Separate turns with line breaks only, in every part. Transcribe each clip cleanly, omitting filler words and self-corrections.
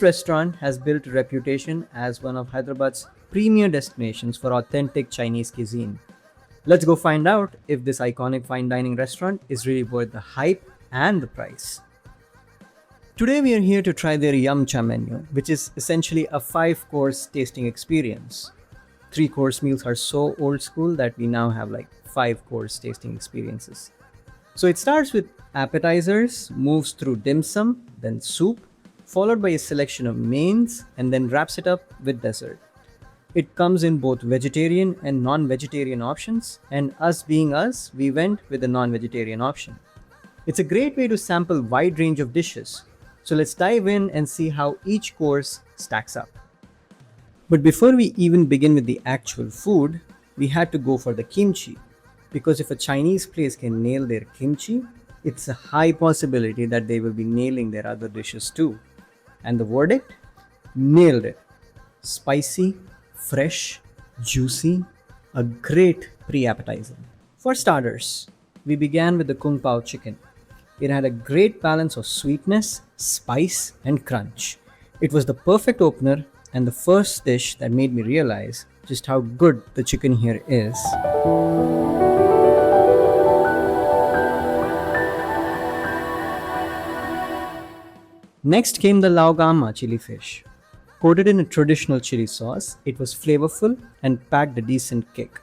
restaurant has built a reputation as one of Hyderabad's premier destinations for authentic Chinese cuisine. Let's go find out if this iconic fine dining restaurant is really worth the hype and the price. Today we are here to try their Yum Cha menu, which is essentially a 5-course tasting experience. 3-course meals are so old school that we now have like 5-course tasting experiences. So it starts with appetizers, moves through dim sum, then soup, followed by a selection of mains, and then wraps it up with dessert. It comes in both vegetarian and non-vegetarian options, and us being us, we went with the non-vegetarian option. It's a great way to sample a wide range of dishes. So let's dive in and see how each course stacks up. But before we even begin with the actual food, we had to go for the kimchi. Because if a Chinese place can nail their kimchi, it's a high possibility that they will be nailing their other dishes too. And the verdict? Nailed it. Spicy, fresh, juicy, a great pre-appetizer. For starters, we began with the Kung Pao chicken. It had a great balance of sweetness, spice, and crunch. It was the perfect opener and the first dish that made me realize just how good the chicken here is. Next came the Lao Gama chili fish. Coated in a traditional chili sauce, it was flavorful and packed a decent kick.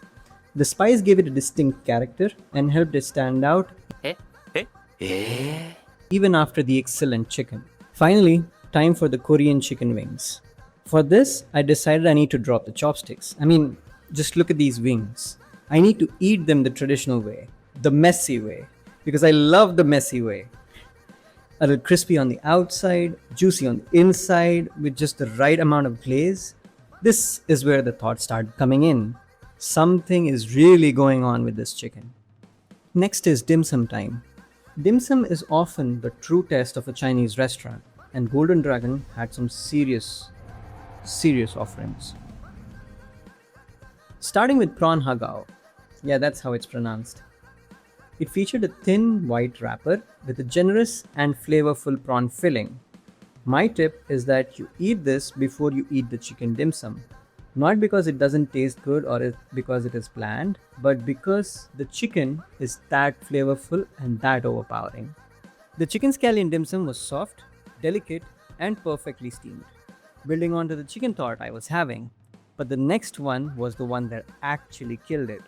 The spice gave it a distinct character and helped it stand out even after the excellent chicken. Finally, time for the Korean chicken wings. For this, I decided I need to drop the chopsticks. Just look at these wings. I need to eat them the traditional way, the messy way, because I love the messy way. A little crispy on the outside, juicy on the inside, with just the right amount of glaze. This is where the thoughts start coming in. Something is really going on with this chicken. Next is dim sum time. Dim sum is often the true test of a Chinese restaurant, and Golden Dragon had some serious offerings. Starting with prawn hagao. Yeah, that's how it's pronounced. It featured a thin white wrapper with a generous and flavorful prawn filling. My tip is that you eat this before you eat the chicken dim sum. Not because it doesn't taste good or because it is bland, but because the chicken is that flavorful and that overpowering. The chicken scallion dim sum was soft, delicate, and perfectly steamed, building onto the chicken thought I was having. But the next one was the one that actually killed it.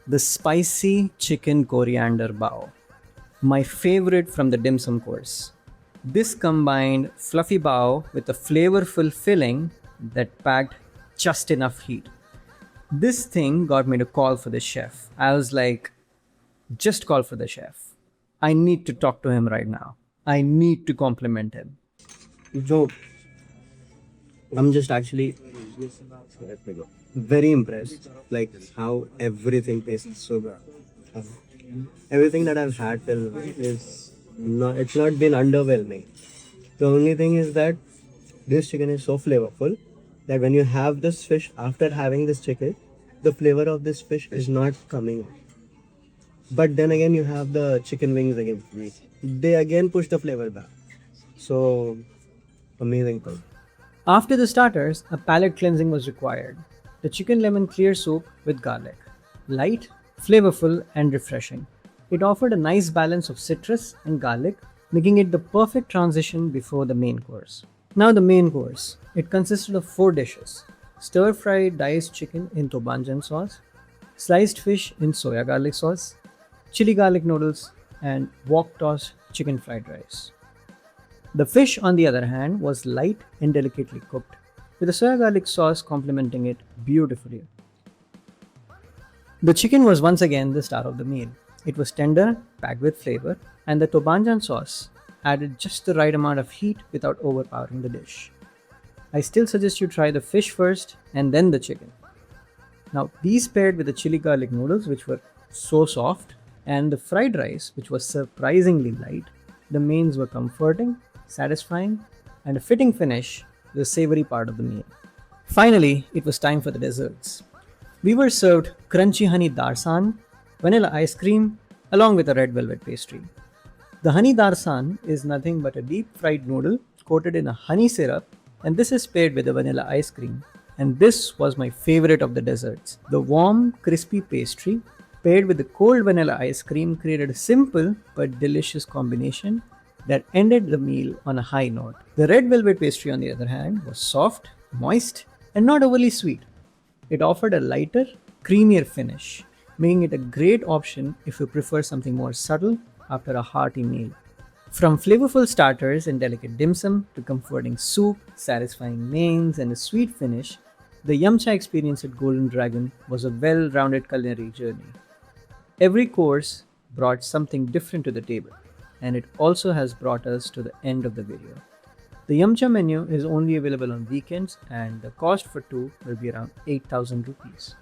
The spicy chicken coriander bao. My favorite from the dim sum course. This combined fluffy bao with a flavorful filling that packed just enough heat. This thing got me to call for the chef. I was like, just call for the chef. I need to talk to him right now. I need to compliment him. So, I'm just actually very impressed, like how everything tastes so good. Everything that I've had till is not, it's not been underwhelming. The only thing is that this chicken is so flavorful that when you have this fish after having this chicken, the flavor of this fish is not coming. But then again, you have the chicken wings again. They again push the flavor back. So amazing thing. After the starters, a palate cleansing was required. The chicken lemon clear soup with garlic. Light, flavorful, and refreshing. It offered a nice balance of citrus and garlic, making it the perfect transition before the main course. Now the main course. It consisted of 4 dishes. Stir-fried diced chicken in tobanjan sauce, sliced fish in soya garlic sauce, chili garlic noodles, and wok-tossed chicken fried rice. The fish, on the other hand, was light and delicately cooked, with the soya garlic sauce complementing it beautifully. The chicken was once again the star of the meal. It was tender, packed with flavor, and the tobanjan sauce added just the right amount of heat without overpowering the dish. I still suggest you try the fish first and then the chicken. Now, these paired with the chili garlic noodles, which were so soft, and the fried rice, which was surprisingly light, the mains were comforting, satisfying, and a fitting finish to the savory part of the meal. Finally, it was time for the desserts. We were served crunchy honey darsan, vanilla ice cream, along with a red velvet pastry. The honey darsan is nothing but a deep fried noodle coated in a honey syrup and this is paired with a vanilla ice cream. And this was my favorite of the desserts. The warm, crispy pastry paired with the cold vanilla ice cream created a simple but delicious combination that ended the meal on a high note. The red velvet pastry, on the other hand, was soft, moist, and not overly sweet. It offered a lighter, creamier finish, making it a great option if you prefer something more subtle after a hearty meal. From flavorful starters and delicate dim sum to comforting soup, satisfying mains, and a sweet finish, the Yumcha experience at Golden Dragon was a well rounded culinary journey. Every course brought something different to the table, and it also has brought us to the end of the video. The Yumcha menu is only available on weekends, and the cost for two will be around 8,000 rupees.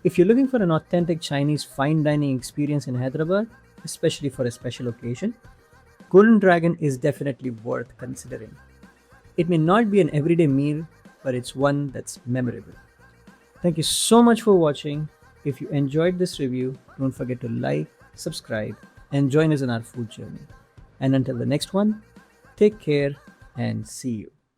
If you're looking for an authentic Chinese fine dining experience in Hyderabad, especially for a special occasion, Golden Dragon is definitely worth considering. It may not be an everyday meal, but it's one that's memorable. Thank you so much for watching. If you enjoyed this review, don't forget to like, subscribe, and join us in our food journey. And until the next one, take care and see you.